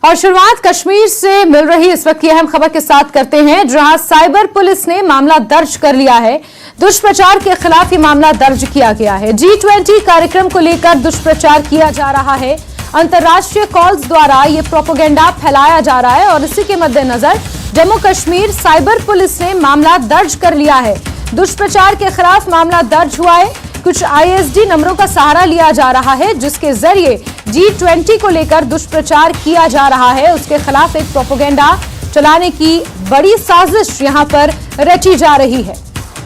और शुरुआत कश्मीर से मिल रही इस वक्त की अहम खबर के साथ करते हैं, जहां साइबर पुलिस ने मामला दर्ज कर लिया है। दुष्प्रचार के खिलाफ ये मामला दर्ज किया गया है। G20 कार्यक्रम को लेकर दुष्प्रचार किया जा रहा है। अंतर्राष्ट्रीय कॉल्स द्वारा ये प्रोपेगेंडा फैलाया जा रहा है और इसी के मद्देनजर जम्मू कश्मीर साइबर पुलिस ने मामला दर्ज कर लिया है। दुष्प्रचार के खिलाफ मामला दर्ज हुआ है। कुछ ISD नंबरों का सहारा लिया जा रहा है, जिसके जरिए G20 को लेकर दुष्प्रचार किया जा रहा है। उसके खिलाफ एक प्रोपेगेंडा चलाने की बड़ी साजिश यहां पर रची जा रही है।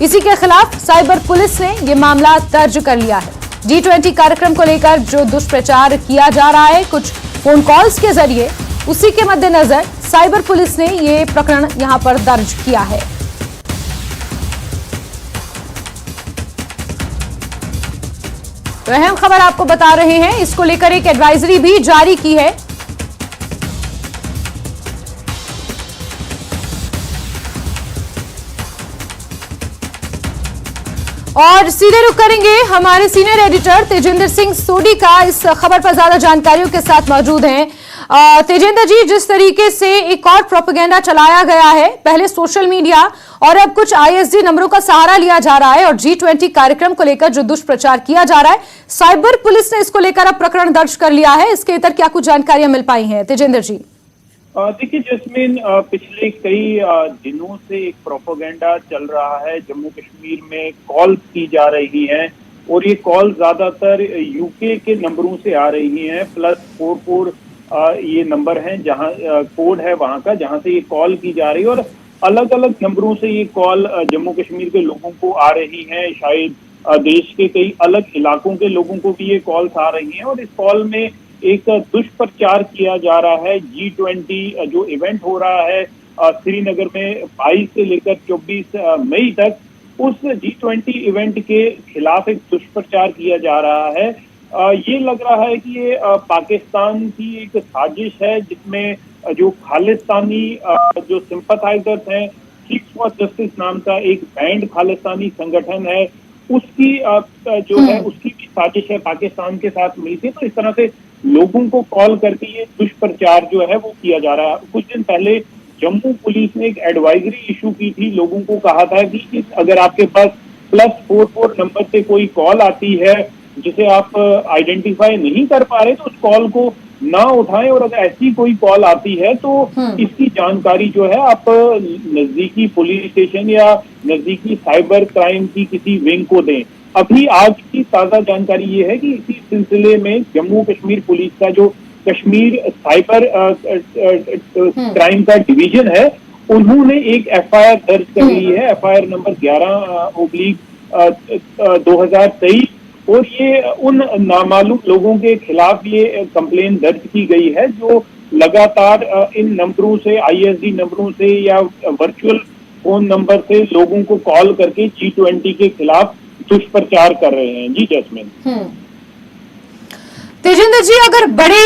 इसी के खिलाफ साइबर पुलिस ने यह मामला दर्ज कर लिया है। G20 कार्यक्रम को लेकर जो दुष्प्रचार किया जा रहा है कुछ फोन कॉल्स के जरिए, उसी के मद्देनजर साइबर पुलिस ने यह प्रकरण यहां पर दर्ज किया है। तो अहम खबर आपको बता रहे हैं, इसको लेकर एक एडवाइजरी भी जारी की है। और सीधे रुख करेंगे हमारे सीनियर एडिटर तेजेंद्र सिंह सोडी का, इस खबर पर ज्यादा जानकारियों के साथ मौजूद हैं। तेजेंद्र जी, जिस तरीके से एक और प्रोपेगेंडा चलाया गया है, पहले सोशल मीडिया और अब कुछ ISD नंबरों का सहारा लिया जा रहा है और G20 कार्यक्रम को लेकर जो दुष्प्रचार किया जा रहा है, साइबर पुलिस ने इसको लेकर अब प्रकरण दर्ज कर लिया है। इसके इतर क्या कुछ जानकारियां मिल पाई हैं तेजेंद्र जी? देखिए जैस्मिन, पिछले कई दिनों से एक प्रोपेगेंडा चल रहा है। जम्मू कश्मीर में कॉल की जा रही हैं और ये कॉल ज्यादातर UK के नंबरों से आ रही हैं। +44 ये नंबर है, जहां कोड है वहां का, जहां से ये कॉल की जा रही है और अलग अलग नंबरों से ये कॉल जम्मू कश्मीर के लोगों को आ रही है। शायद देश के कई अलग इलाकों के लोगों को भी ये कॉल्स आ रही हैं और इस कॉल में एक दुष्प्रचार किया जा रहा है। G20 जो इवेंट हो रहा है श्रीनगर में 22 से लेकर 24 मई तक, उस G20 इवेंट के खिलाफ एक दुष्प्रचार किया जा रहा है। ये लग रहा है कि ये पाकिस्तान की एक साजिश है, जिसमें जो खालिस्तानी जो सिंपथाइजर्स हैं, किड्स फॉर जस्टिस नाम का एक बैंड खालिस्तानी संगठन है, उसकी जो है उसकी भी साजिश है पाकिस्तान के साथ मिलकर। तो इस तरह से लोगों को कॉल करके ये दुष्प्रचार जो है वो किया जा रहा है। कुछ दिन पहले जम्मू पुलिस ने एक एडवाइजरी इशू की थी, लोगों को कहा था कि अगर आपके पास +44 नंबर से कोई कॉल आती है जिसे आप आइडेंटिफाई नहीं कर पा रहे, तो उस कॉल को ना उठाएं और अगर ऐसी कोई कॉल आती है तो इसकी जानकारी जो है आप नजदीकी पुलिस स्टेशन या नजदीकी साइबर क्राइम की किसी विंग को दें। अभी आज की ताजा जानकारी ये है कि इसी सिलसिले में जम्मू कश्मीर पुलिस का जो कश्मीर साइबर क्राइम का डिवीजन है, उन्होंने एक FIR दर्ज कर ली है, FIR नंबर 11/2023, और ये उन नामालूम लोगों के खिलाफ ये कंप्लेन दर्ज की गई है जो लगातार इन नंबरों से, ISD नंबरों से या वर्चुअल फोन नंबर से लोगों को कॉल करके G20 के खिलाफ दुष्प्रचार कर रहे हैं। जी जैस्मिन। तेजेंद्र जी, अगर बड़े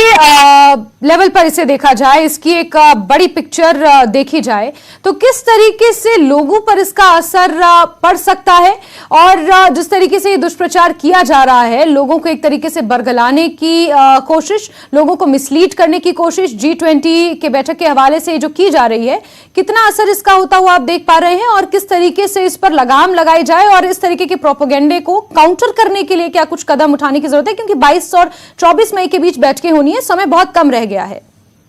लेवल पर इसे देखा जाए, इसकी एक बड़ी पिक्चर देखी जाए, तो किस तरीके से लोगों पर इसका असर पड़ सकता है? और जिस तरीके से ये दुष्प्रचार किया जा रहा है, लोगों को एक तरीके से बरगलाने की कोशिश, लोगों को मिसलीड करने की कोशिश G20 के बैठक के हवाले से जो की जा रही है, कितना असर इसका होता हुआ आप देख पा रहे हैं? और किस तरीके से इस पर लगाम लगाई जाए और इस तरीके के प्रोपेगेंडे को काउंटर करने के लिए क्या कुछ कदम उठाने की जरूरत है? क्योंकि 22 और 24 मई के बीच बैठकें होनी है, समय बहुत कम रह गया है।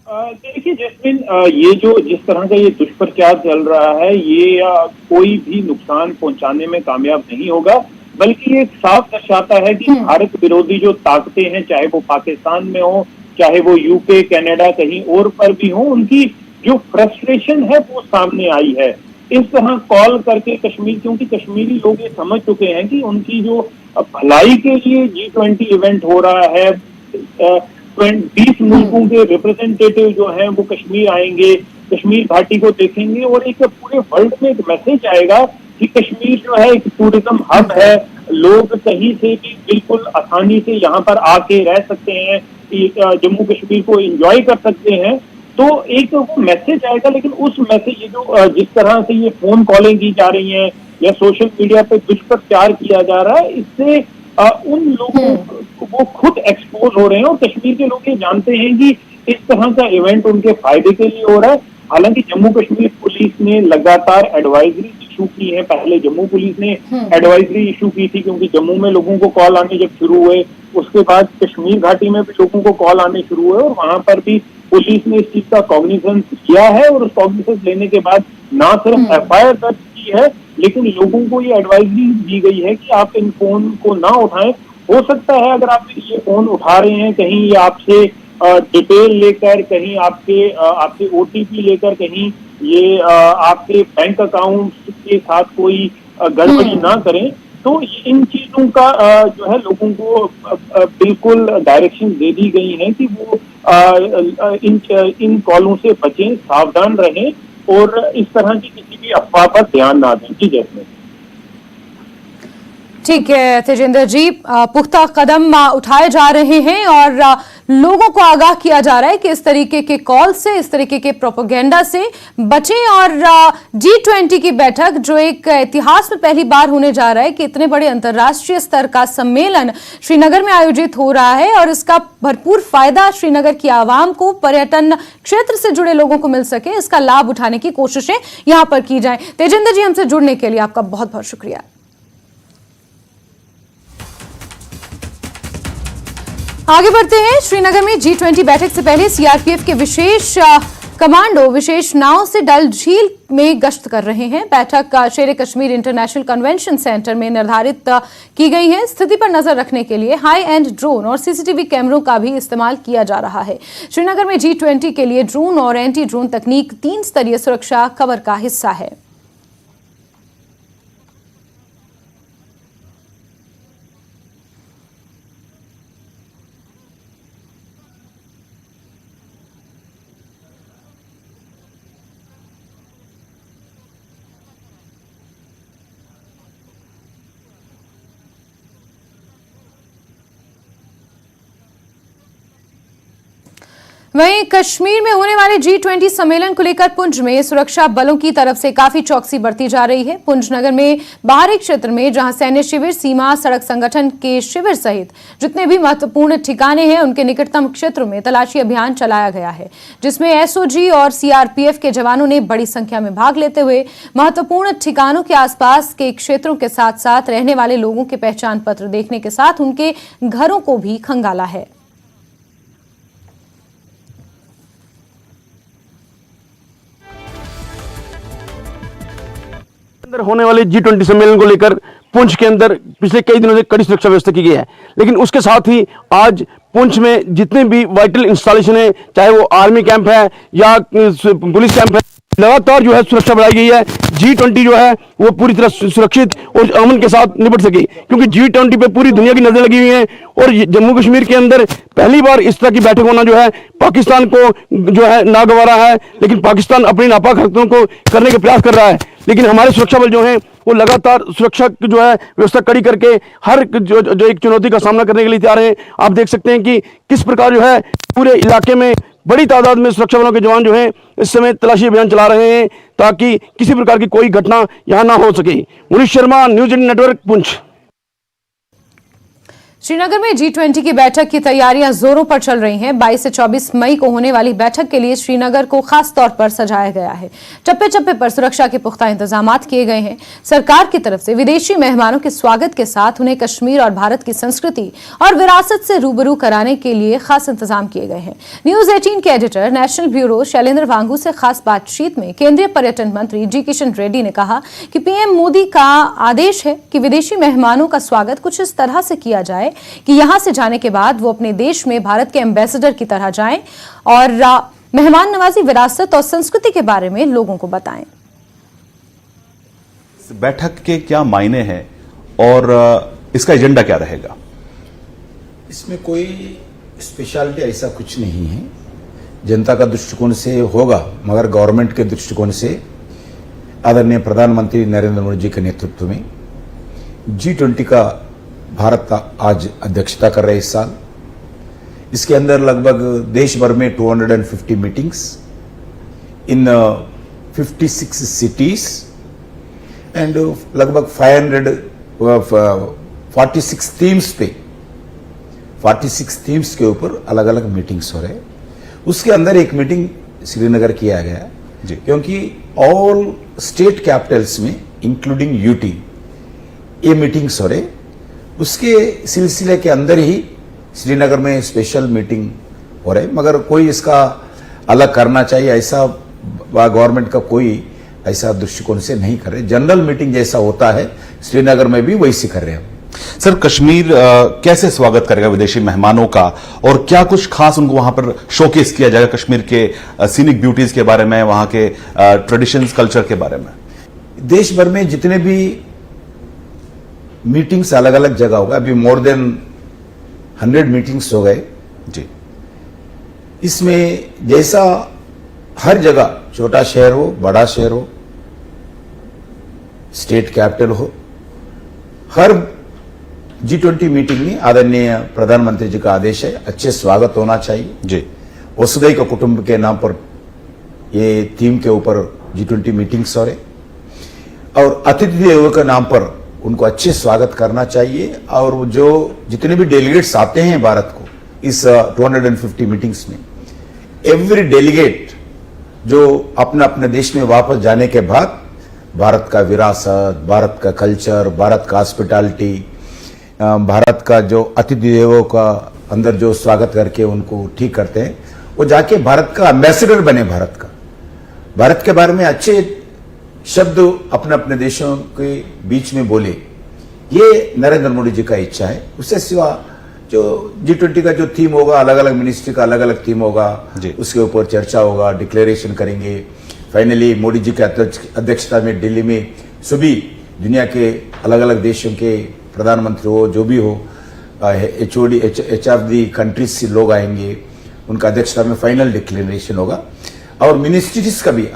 देखिए जैस्मिन, ये जो जिस तरह का ये दुष्प्रचार चल रहा है, ये कोई भी नुकसान पहुंचाने में कामयाब नहीं होगा, बल्कि ये साफ दर्शाता है कि भारत विरोधी जो ताकतें हैं, चाहे वो पाकिस्तान में हो, चाहे वो UK, कनाडा, कहीं और पर भी हो, उनकी जो फ्रस्ट्रेशन है वो सामने आई है। इस तरह कॉल करके कश्मीर, क्योंकि कश्मीरी लोग ये समझ चुके हैं कि उनकी जो भलाई के लिए G20 इवेंट हो रहा है, 20 मुल्कों के रिप्रेजेंटेटिव जो हैं वो कश्मीर आएंगे, कश्मीर घाटी को देखेंगे और एक पूरे वर्ल्ड में एक मैसेज आएगा कि कश्मीर जो है एक टूरिज्म हब है, लोग कहीं से भी बिल्कुल आसानी से यहाँ पर आके रह सकते हैं, जम्मू कश्मीर को एंजॉय कर सकते हैं। तो एक वो मैसेज आएगा, लेकिन उस मैसेज जो जिस तरह से ये फोन कॉलिंग की जा रही है या सोशल मीडिया पे दुष्प्रचार किया जा रहा है, इससे उन लोगों वो खुद एक्सपोज हो रहे हैं। और कश्मीर के लोग ये जानते हैं कि इस तरह का इवेंट उनके फायदे के लिए हो रहा है। हालांकि जम्मू कश्मीर पुलिस ने लगातार एडवाइजरी इशू की है। पहले जम्मू पुलिस ने एडवाइजरी इशू की थी, क्योंकि जम्मू में लोगों को कॉल आने जब शुरू हुए, उसके बाद कश्मीर घाटी में भी लोगों को कॉल आने शुरू हुए और वहां पर भी पुलिस ने इस चीज का कॉग्निजेंस लिया है और उस कॉग्निजेंस लेने के बाद ना सिर्फ एफआईआर दर्ज की है, लेकिन लोगों को ये एडवाइजरी दी गई है कि आप इन फोन को ना उठाएं। हो सकता है अगर आप ये फोन उठा रहे हैं, कहीं ये आपसे डिटेल लेकर, कहीं आपसे ओटीपी लेकर, कहीं ये आपके बैंक अकाउंट के साथ कोई गड़बड़ी ना करें, तो इन चीजों का जो है लोगों को बिल्कुल डायरेक्शन दे दी गई है कि वो इन कॉलों से बचें, सावधान रहें और इस तरह की किसी भी अफवाह पर ध्यान ना दें। जी जैसे ठीक है तेजेंद्र जी, पुख्ता कदम उठाए जा रहे हैं और लोगों को आगाह किया जा रहा है कि इस तरीके के कॉल से, इस तरीके के प्रोपेगेंडा से बचें। और G20 की बैठक जो एक इतिहास में पहली बार होने जा रहा है कि इतने बड़े अंतर्राष्ट्रीय स्तर का सम्मेलन श्रीनगर में आयोजित हो रहा है और इसका भरपूर फायदा श्रीनगर की आवाम को, पर्यटन क्षेत्र से जुड़े लोगों को मिल सके, इसका लाभ उठाने की कोशिशें यहां पर की जाए। तेजेंद्र जी, हमसे जुड़ने के लिए आपका बहुत बहुत शुक्रिया। आगे बढ़ते हैं। श्रीनगर में G20 बैठक से पहले सीआरपीएफ के विशेष कमांडो विशेष नाव से डल झील में गश्त कर रहे हैं। बैठक शेर कश्मीर इंटरनेशनल कन्वेंशन सेंटर में निर्धारित की गई है। स्थिति पर नजर रखने के लिए हाई एंड ड्रोन और सीसीटीवी कैमरों का भी इस्तेमाल किया जा रहा है। श्रीनगर में G20 के लिए ड्रोन और एंटी ड्रोन तकनीक 3 स्तरीय सुरक्षा कवर का हिस्सा है। वहीं कश्मीर में होने वाले G20 सम्मेलन को लेकर पुंछ में सुरक्षा बलों की तरफ से काफी चौकसी बरती जा रही है। पुंछ नगर में बाहरी क्षेत्र में जहां सैन्य शिविर, सीमा सड़क संगठन के शिविर सहित जितने भी महत्वपूर्ण ठिकाने हैं उनके निकटतम क्षेत्रों में तलाशी अभियान चलाया गया है, जिसमें एसओजी और सीआरपीएफ के जवानों ने बड़ी संख्या में भाग लेते हुए महत्वपूर्ण ठिकानों के आसपास के क्षेत्रों के साथ साथ रहने वाले लोगों के पहचान पत्र देखने के साथ उनके घरों को भी खंगाला है। अंदर होने वाले G20 सम्मेलन को लेकर पुंछ के अंदर पिछले कई दिनों से कड़ी सुरक्षा व्यवस्था की गई है, लेकिन उसके साथ ही आज पुंछ में जितने भी वाइटल इंस्टॉलेशन है, चाहे वो आर्मी कैंप है या पुलिस कैंप है, लगातार जो है सुरक्षा बढ़ाई गई है। G20 जो है वो पूरी तरह सुरक्षित और अमन के साथ निपट सके, क्योंकि G20 पे पूरी दुनिया की नजर लगी हुई है और जम्मू कश्मीर के अंदर पहली बार इस तरह की बैठक होना जो है पाकिस्तान को जो है नागवारा है, लेकिन पाकिस्तान अपनी नापाक हरकतों को करने के प्रयास कर रहा है। लेकिन हमारे सुरक्षा बल जो हैं वो लगातार सुरक्षा जो है व्यवस्था कड़ी करके हर जो एक चुनौती का सामना करने के लिए तैयार हैं। आप देख सकते हैं कि किस प्रकार जो है पूरे इलाके में बड़ी तादाद में सुरक्षा बलों के जवान जो हैं इस समय तलाशी अभियान चला रहे हैं ताकि किसी प्रकार की कोई घटना यहां ना हो सके। Munish Sharma, news India network, Poonch. Srinagar में G20 की बैठक की तैयारियां जोरों पर चल रही हैं। 22 से 24 मई को होने वाली बैठक के लिए श्रीनगर को खास तौर पर सजाया गया है। चप्पे चप्पे पर सुरक्षा के पुख्ता इंतजाम किए गए हैं। सरकार की तरफ से विदेशी मेहमानों के स्वागत के साथ उन्हें कश्मीर और भारत की संस्कृति और विरासत से रूबरू कराने के लिए खास इंतजाम किए गए हैं। न्यूज 18 के एडिटर नेशनल ब्यूरो शैलेंद्र वांगू से खास बातचीत में केंद्रीय पर्यटन मंत्री जी किशन रेड्डी ने कहा कि पीएम मोदी का आदेश है कि विदेशी मेहमानों का स्वागत कुछ इस तरह से किया जाए कि यहां से जाने के बाद वो अपने देश में भारत के एम्बेसडर की तरह जाएं और मेहमान नवाजी, विरासत और संस्कृति के बारे में लोगों को बताएं। इस बैठक के क्या मायने हैं और इसका एजेंडा क्या रहेगा? इसमें कोई स्पेशलिटी ऐसा कुछ नहीं है। जनता का दृष्टिकोण से होगा, मगर गवर्नमेंट के दृष्टिकोण से आदरणीय प्रधानमंत्री नरेंद्र मोदी जी के नेतृत्व में G20 का भारत आज अध्यक्षता कर रहे हैं इस साल। इसके अंदर लगभग देश भर में 250 मीटिंग्स इन 56 सिटीज एंड लगभग 46 थीम्स के ऊपर अलग अलग मीटिंग्स हो रहे हैं। उसके अंदर एक मीटिंग श्रीनगर किया गया जी। क्योंकि ऑल स्टेट कैपिटल्स में इंक्लूडिंग यूटी ये मीटिंग्स हो रहे, उसके सिलसिले के अंदर ही श्रीनगर में स्पेशल मीटिंग हो रहे। मगर कोई इसका अलग करना चाहिए ऐसा गवर्नमेंट का कोई ऐसा दृष्टिकोण से नहीं कर रहे। जनरल मीटिंग जैसा होता है श्रीनगर में भी वैसी कर रहे हैं। सर, कश्मीर कैसे स्वागत करेगा विदेशी मेहमानों का, और क्या कुछ खास उनको वहां पर शोकेस किया जाएगा कश्मीर के सीनिक ब्यूटीज के बारे में, वहां के ट्रेडिशंस कल्चर के बारे में? देश भर में जितने भी मीटिंग्स अलग अलग जगह होगा, अभी मोर देन 100 मीटिंग्स हो गए जी। इसमें जैसा हर जगह छोटा शहर हो, बड़ा शहर हो, स्टेट कैपिटल हो, हर G20 मीटिंग में आदरणीय प्रधानमंत्री जी का आदेश है अच्छे स्वागत होना चाहिए जी। वसुधैव कुटुंब के नाम पर ये थीम के ऊपर G20 मीटिंग्स हो रहे, और अतिथि देवो के नाम पर उनको अच्छे स्वागत करना चाहिए। और जो जितने भी डेलीगेट्स आते हैं भारत को इस 250 मीटिंग्स में, एवरी डेलीगेट जो अपने अपने देश में वापस जाने के बाद भारत का विरासत, भारत का कल्चर, भारत का हॉस्पिटैलिटी, भारत का जो अतिथि देवों का अंदर जो स्वागत करके उनको ठीक करते हैं, वो जाके भारत का एम्बेसडर बने। भारत के बारे में अच्छे शब्द अपने अपने देशों के बीच में बोले, ये नरेंद्र मोदी जी का इच्छा है। उससे सिवा जो G20 का जो थीम होगा, अलग अलग मिनिस्ट्री का अलग अलग थीम होगा, उसके ऊपर चर्चा होगा, डिक्लेरेशन करेंगे। फाइनली मोदी जी के अध्यक्षता में दिल्ली में सभी दुनिया के अलग अलग देशों के प्रधानमंत्री हो, जो भी हो, एच ऑफ दी कंट्रीज से लोग आएंगे, उनका अध्यक्षता में फाइनल डिक्लेरेशन होगा। और मिनिस्ट्रीज का भी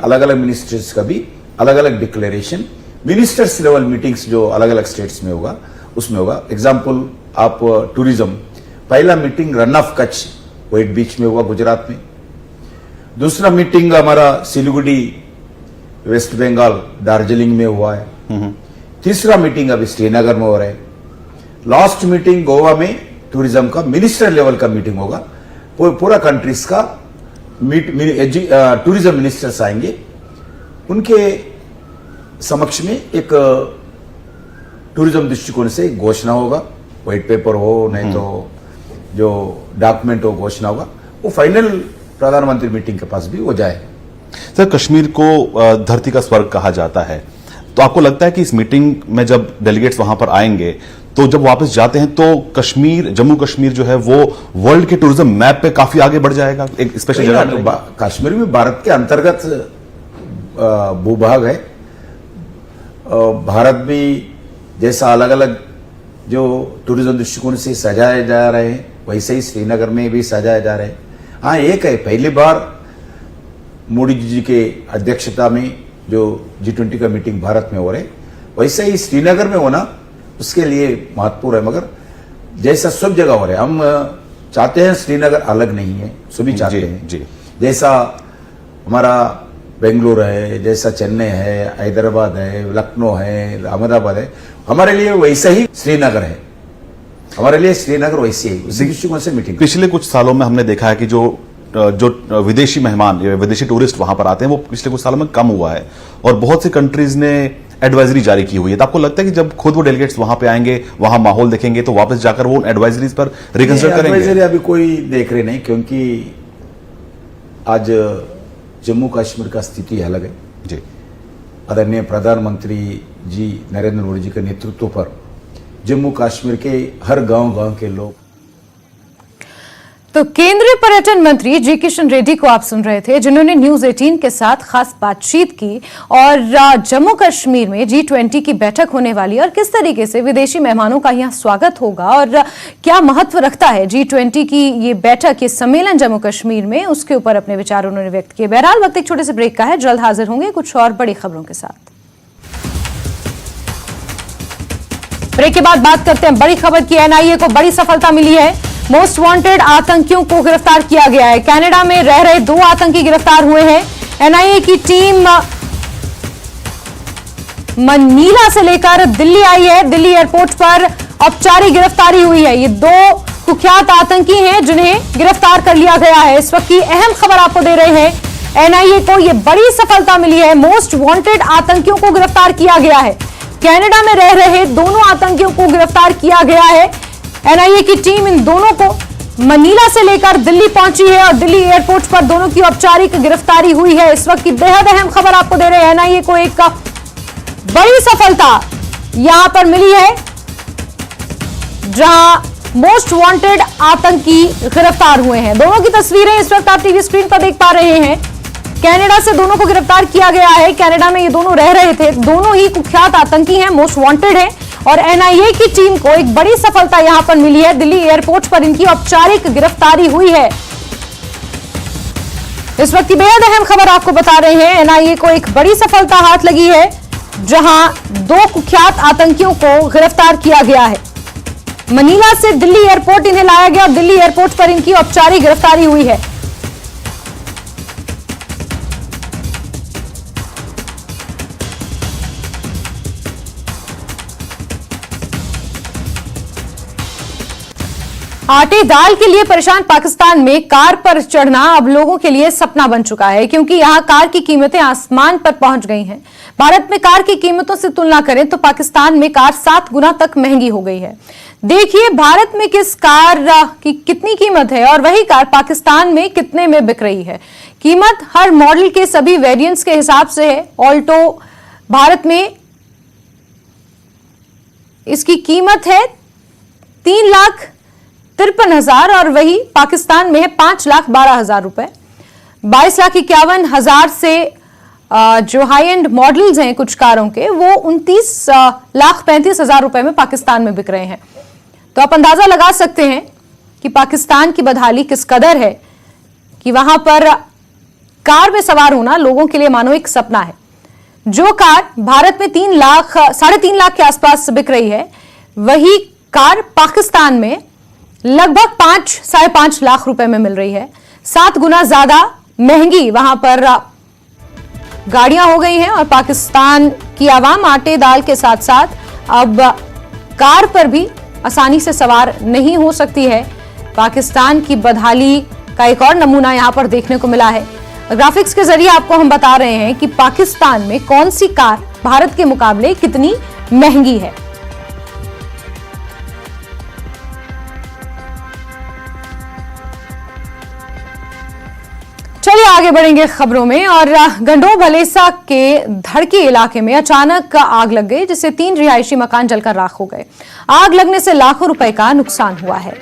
अलग अलग डिक्लेरेशन, मिनिस्टर्स लेवल मीटिंग्स जो अलग अलग स्टेट्स में होगा उसमें होगा। एग्जाम्पल आप टूरिज्म, पहला meeting Rann of Kutch white beach में हुआ गुजरात में। दूसरा मीटिंग हमारा सिलीगुड़ी वेस्ट बंगाल दार्जिलिंग में हुआ है। तीसरा मीटिंग अभी श्रीनगर में हो रहा है। लास्ट मीटिंग गोवा में टूरिज्म का मिनिस्टर लेवल का मीटिंग होगा। पूरा कंट्रीज का टूरिज्म मिनिस्टर्स आएंगे, उनके समक्ष में एक टूरिज्म दृष्टिकोण से घोषणा होगा, व्हाइट पेपर हो नहीं तो जो डॉक्यूमेंट हो घोषणा होगा, वो फाइनल प्रधानमंत्री मीटिंग के पास भी हो जाए। सर, कश्मीर को धरती का स्वर्ग कहा जाता है, तो आपको लगता है कि इस मीटिंग में जब डेलीगेट्स वहां पर आएंगे तो जब वापस जाते हैं तो कश्मीर, जम्मू कश्मीर जो है वो वर्ल्ड के टूरिज्म मैप पे काफी आगे बढ़ जाएगा, एक स्पेशल जगह? कश्मीर में भारत के अंतर्गत भूभाग है। भारत भी जैसा अलग अलग जो टूरिज्म दृष्टिकोण से सजाए जा रहे हैं, वैसे ही श्रीनगर में भी सजाए जा रहे हैं। हाँ, एक है, पहली बार मोदी जी के अध्यक्षता में जो G20 का मीटिंग भारत में हो रहे, वैसे ही श्रीनगर में होना उसके लिए महत्वपूर्ण है। मगर जैसा सब जगह हो रहे, हम चाहते हैं श्रीनगर अलग नहीं है, सभी चाहते हैं जी। जैसा हमारा बेंगलुरु है, जैसा चेन्नई है, हैदराबाद है, लखनऊ है, अहमदाबाद है, हमारे लिए वैसा ही श्रीनगर है। हमारे लिए श्रीनगर वैसे ही, उसी दृष्टिकोण से मीटिंग। पिछले कुछ सालों में हमने देखा है कि जो विदेशी मेहमान या विदेशी टूरिस्ट वहां पर आते हैं वो पिछले कुछ सालों में कम हुआ है, और बहुत सी कंट्रीज ने एडवाइजरी जारी की हुई है। तो आपको लगता है कि जब खुद वो डेलीगेट्स वहां पे आएंगे, वहां माहौल देखेंगे, तो वापस जाकर वो एडवाइजरीज पर रिकंसिडर करेंगे? एडवाइजरी अभी कोई देख रहे नहीं, क्योंकि आज जम्मू कश्मीर का स्थिति अलग है जी। आदरणीय प्रधानमंत्री जी नरेंद्र मोदी जी के नेतृत्व पर जम्मू कश्मीर के हर गांव के लोग। तो केंद्रीय पर्यटन मंत्री जी किशन रेड्डी को आप सुन रहे थे, जिन्होंने न्यूज 18 के साथ खास बातचीत की और जम्मू कश्मीर में G20 की बैठक होने वाली और किस तरीके से विदेशी मेहमानों का यहां स्वागत होगा और क्या महत्व रखता है G20 की ये बैठक, ये सम्मेलन जम्मू कश्मीर में, उसके ऊपर अपने विचार उन्होंने व्यक्त किए। बहरहाल वक्त एक छोटे से ब्रेक का है, जल्द हाजिर होंगे कुछ और बड़ी खबरों के साथ। ब्रेक के बाद बात करते हैं बड़ी खबर की। NIA को बड़ी सफलता मिली है, मोस्ट वांटेड आतंकियों को गिरफ्तार किया गया है। कनाडा में रह रहे 2 आतंकी गिरफ्तार हुए हैं। NIA की टीम मनीला से लेकर दिल्ली आई है। दिल्ली एयरपोर्ट पर औपचारिक गिरफ्तारी हुई है। ये 2 कुख्यात आतंकी हैं जिन्हें गिरफ्तार कर लिया गया है। इस वक्त की अहम खबर आपको दे रहे हैं। एनआईए को यह बड़ी सफलता मिली है। मोस्ट वांटेड आतंकियों को गिरफ्तार किया गया है। कनाडा में रह रहे दोनों आतंकियों को गिरफ्तार किया गया है। एनआईए की टीम इन दोनों को मनीला से लेकर दिल्ली पहुंची है और दिल्ली एयरपोर्ट पर दोनों की औपचारिक गिरफ्तारी हुई है। इस वक्त की बेहद अहम खबर आपको दे रहे हैं। एनआईए को एक बड़ी सफलता यहां पर मिली है, जहां मोस्ट वांटेड आतंकी गिरफ्तार हुए हैं। दोनों की तस्वीरें इस वक्त आप टीवी स्क्रीन पर देख पा रहे हैं। कनाडा से दोनों को गिरफ्तार किया गया है। कनाडा में ये दोनों रह रहे थे। दोनों ही कुख्यात आतंकी हैं, मोस्ट वांटेड हैं और एनआईए की टीम को एक बड़ी सफलता यहां पर मिली है। दिल्ली एयरपोर्ट पर इनकी औपचारिक गिरफ्तारी हुई है। इस वक्त की बेहद अहम खबर आपको बता रहे हैं। एनआईए को एक बड़ी सफलता हाथ लगी है, जहां दो कुख्यात आतंकियों को गिरफ्तार किया गया है। मनीला से दिल्ली एयरपोर्ट इन्हें लाया गया और दिल्ली एयरपोर्ट पर इनकी औपचारिक गिरफ्तारी हुई है। आटे दाल के लिए परेशान पाकिस्तान में कार पर चढ़ना अब लोगों के लिए सपना बन चुका है, क्योंकि यहां कार की कीमतें आसमान पर पहुंच गई हैं। भारत में कार की कीमतों से तुलना करें तो पाकिस्तान में कार 7 गुना तक महंगी हो गई है। देखिए भारत में किस कार की कितनी कीमत है और वही कार पाकिस्तान में कितने में बिक रही है। कीमत हर मॉडल के सभी वेरिएंट्स के हिसाब से है। ऑल्टो भारत में इसकी कीमत है 3,53,000 और वही पाकिस्तान में है 5,12,000 रुपए। 22,51,000 से जो हाई एंड मॉडल्स हैं कुछ कारों के, वो 29,35,000 रुपए में पाकिस्तान में बिक रहे हैं। तो आप अंदाजा लगा सकते हैं कि पाकिस्तान की बदहाली किस कदर है कि वहां पर कार में सवार होना लोगों के लिए मानो एक सपना है। जो कार भारत में 3 लाख 3.5 लाख के आसपास बिक रही है, वही कार पाकिस्तान में लगभग 5-5.5 लाख रुपए में मिल रही है। 7 गुना ज्यादा महंगी वहां पर गाड़ियां हो गई हैं और पाकिस्तान की आवाम आटे दाल के साथ साथ अब कार पर भी आसानी से सवार नहीं हो सकती है। पाकिस्तान की बदहाली का एक और नमूना यहां पर देखने को मिला है। ग्राफिक्स के जरिए आपको हम बता रहे हैं कि पाकिस्तान में कौन सी कार भारत के मुकाबले कितनी महंगी है। चलिए आगे बढ़ेंगे खबरों में। और गंडोह भलेसा के धड़की इलाके में अचानक आग लग गई, जिससे 3 रिहायशी मकान जलकर राख हो गए। आग लगने से लाखों रुपए का नुकसान हुआ है।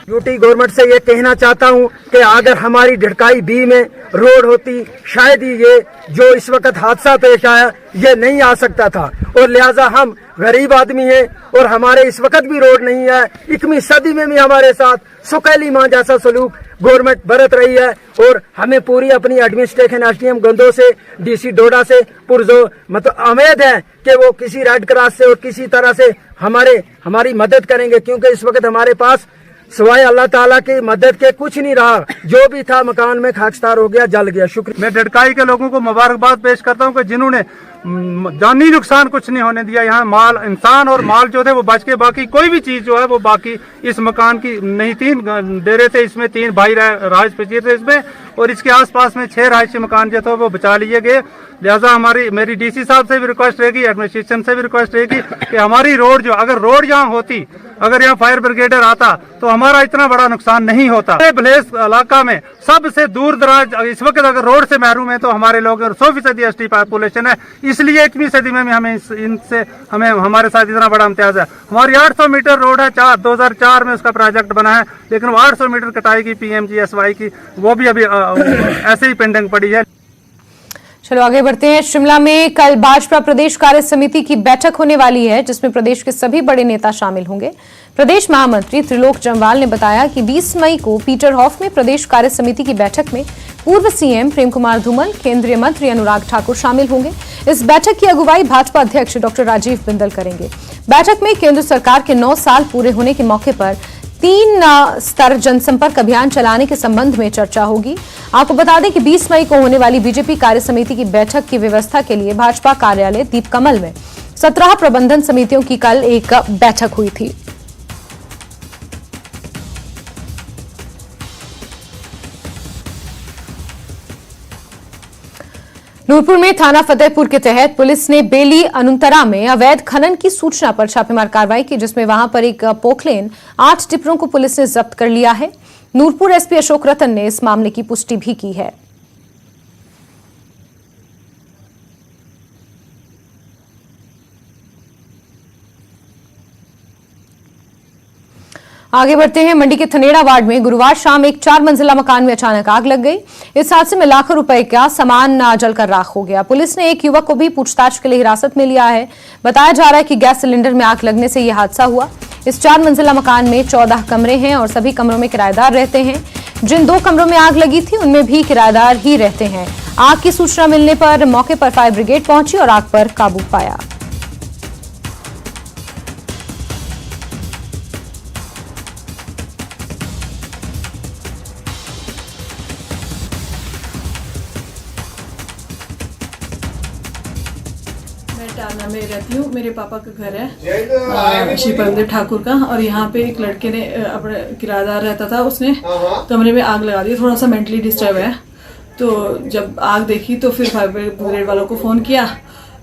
यूटी गवर्नमेंट से ये कहना चाहता हूँ कि अगर हमारी ढड़काई बी में रोड होती, शायद ही ये जो इस वक्त हादसा पेश आया ये नहीं आ सकता था। और लिहाजा हम गरीब आदमी हैं और हमारे इस वक्त भी रोड नहीं है। 21वीं सदी में भी हमारे साथ सुकैली मां जैसा सलूक गवर्नमेंट बरत रही है और हमें पूरी अपनी एडमिनिस्ट्रेशन एसडीएम गंदोह से, डीसी डोडा से पुरजो मतलब उम्मीद है कि वो किसी रेड क्रॉस से और किसी तरह से हमारी मदद करेंगे, क्योंकि इस वक्त हमारे पास सिवाय अल्लाह ताला की मदद के कुछ नहीं रहा। जो भी था मकान में खाकसार हो गया, जल गया। शुक्रिया। मैं ढड़काई के लोगों को मुबारकबाद पेश करता हूं कि जिन्होंने जानी नुकसान कुछ नहीं होने दिया। यहाँ माल, इंसान और माल जो थे वो बच के, बाकी कोई भी चीज जो है वो बाकी इस मकान की नहीं। 3 डेरे थे, इसमें 3 भाई रहायश पजीर थे इसमें, और इसके आसपास में 6 रहायशी मकान जो थे वो बचा लिए गए। लिहाजा मेरी डीसी साहब से भी रिक्वेस्ट रहेगी, एडमिनिस्ट्रेशन से भी रिक्वेस्ट रहेगी कि हमारी रोड जो, अगर रोड यहाँ होती, अगर यहाँ फायर ब्रिगेडर आता तो हमारा इतना बड़ा नुकसान नहीं होता। भलेस इलाका में सबसे दूर दराज इस वक्त अगर रोड से महरूम है तो हमारे लोग 100% एसटी पॉपुलेशन है। इसलिए 21वीं सदी में हमें इनसे हमारे साथ इतना बड़ा इम्तियाज है। हमारी 800 मीटर रोड है, 2004 में उसका प्रोजेक्ट बना है, लेकिन वो 800 मीटर कटाई की PMGSY की वो भी अभी ऐसे ही पेंडिंग पड़ी है। चलो आगे बढ़ते हैं। शिमला में कल भाजपा प्रदेश कार्य समिति की बैठक होने वाली है, जिसमें प्रदेश के सभी बड़े नेता शामिल होंगे। प्रदेश महामंत्री त्रिलोक जम्वाल ने बताया कि 20 मई को पीटर हॉफ में प्रदेश कार्य समिति की बैठक में पूर्व सीएम प्रेम कुमार धूमल, केंद्रीय मंत्री अनुराग ठाकुर शामिल होंगे। इस बैठक की अगुवाई भाजपा अध्यक्ष डॉक्टर राजीव बिंदल करेंगे। बैठक में केंद्र सरकार के 9 साल पूरे होने के मौके पर 3 स्तर जनसंपर्क अभियान चलाने के संबंध में चर्चा होगी। आपको बता दें कि 20 मई को होने वाली बीजेपी कार्य समिति की बैठक की व्यवस्था के लिए भाजपा कार्यालय दीपकमल में 17 प्रबंधन समितियों की कल एक बैठक हुई थी। नूरपुर में थाना फतेहपुर के तहत पुलिस ने बेली अनुंतरा में अवैध खनन की सूचना पर छापेमार कार्रवाई की, जिसमें वहां पर एक पोखलेन 8 टिप्परों को पुलिस ने जब्त कर लिया है। नूरपुर एसपी अशोक रतन ने इस मामले की पुष्टि भी की है। आगे बढ़ते हैं। मंडी के थनेड़ा वार्ड में गुरुवार शाम एक 4 मंजिला मकान में अचानक आग लग गई। इस हादसे में लाखों रुपए का सामान जलकर राख हो गया। पुलिस ने एक युवक को भी पूछताछ के लिए हिरासत में लिया है। बताया जा रहा है कि गैस सिलेंडर में आग लगने से यह हादसा हुआ। इस 4 मंजिला मकान में 14 कमरे हैं और सभी कमरों में किराएदार रहते हैं। जिन 2 कमरों में आग लगी थी उनमें भी किराएदार ही रहते हैं। आग की सूचना मिलने पर मौके पर फायर ब्रिगेड पहुंची और आग पर काबू पाया। मैं टाना में रहती हूँ। मेरे पापा का घर है श्री परमदेव ठाकुर का, और यहाँ पे एक लड़के ने अपने किराएदार रहता था, उसने कमरे में आग लगा दी। थोड़ा सा मेंटली डिस्टर्ब है, तो जब आग देखी तो फिर फायर ब्रिगेड वालों को फ़ोन किया,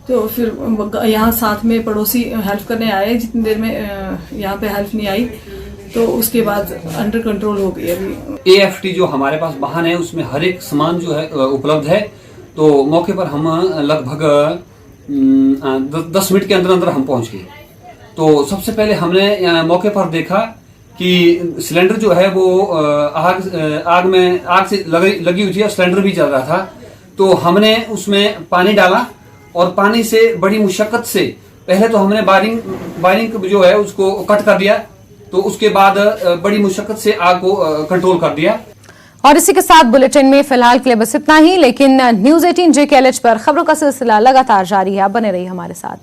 तो फिर यहाँ साथ में पड़ोसी हेल्प करने आए। जितनी देर में यहाँ पे हेल्प नहीं आई तो उसके बाद अंडर कंट्रोल हो गई। अभी AFT जो हमारे पास वाहन है उसमें हर एक सामान जो है उपलब्ध है। तो मौके पर हम लगभग 10 मिनट के अंदर अंदर हम पहुंच गए। तो सबसे पहले हमने मौके पर देखा कि सिलेंडर जो है वो आग से लगी हुई थी और सिलेंडर भी चल रहा था। तो हमने उसमें पानी डाला और पानी से बड़ी मुशक्कत से पहले तो हमने वायरिंग जो है उसको कट कर दिया, तो उसके बाद बड़ी मुशक्कत से आग को कंट्रोल कर दिया। और इसी के साथ बुलेटिन में फिलहाल के लिए बस इतना ही, लेकिन न्यूज़ 18 JKLH पर खबरों का सिलसिला लगातार जारी है। आप बने रहिए हमारे साथ।